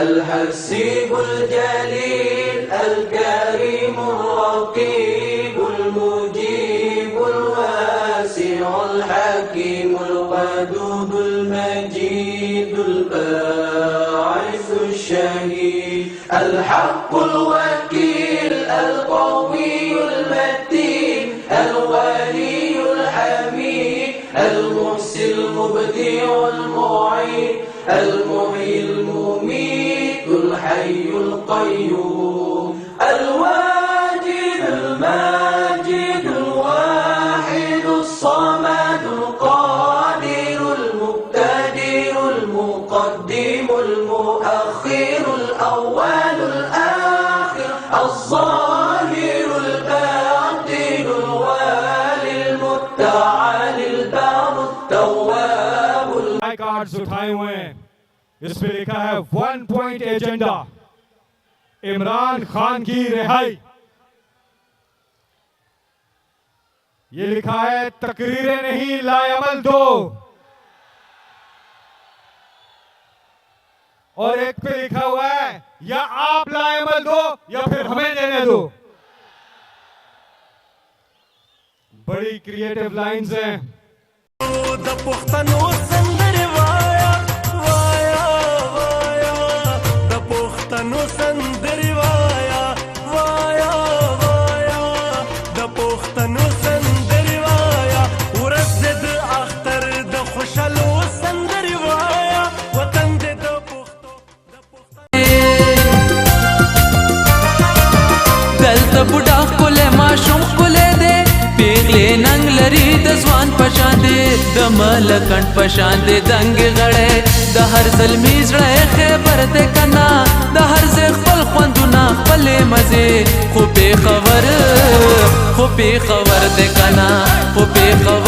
الحسيب الجليل الكريم الرقيب المجيب الواسع الحكيم الودود المجيد الباعث الشهيد الحق الوكيل القوي المتين الولي الحميد المحسن المبدع المعين المحيي المميت الحي القيوم الواجد الماجد الواحد الصمد القادر المقتدر المقدم المؤخر الأول الآخر الظاهر الباطن الوالي المتعالي البر التواب. कार्ड्स उठाए हुए हैं, इस पे लिखा है 1 पॉइंट एजेंडा, इमरान खान की रिहाई. ये लिखा है तकरीरें नहीं लाएअमल दो, और एक पे लिखा हुआ है या आप लाएअमल दो या फिर हमें देने दो. बड़ी क्रिएटिव लाइंस हैं. د پښتنو سندرې وایا وایا وایا د پښتنو سندرې وایا وایا وایا د پښتنو سندرې وایا ورځ د اختر د خوشالو سندرې وایا وطن دې د پښتو دلته بوډا ښکلی ماشوم ښکلی دی پیغلې ننګ لري د ځوان په شان دی د ملکنډ په شان دی دنګ غړی د هر زلمي زړه یې خیبر دی که نه د هر ځای خپل خوندونه خپلې مزې خو پېښور دی که نه خو پېښور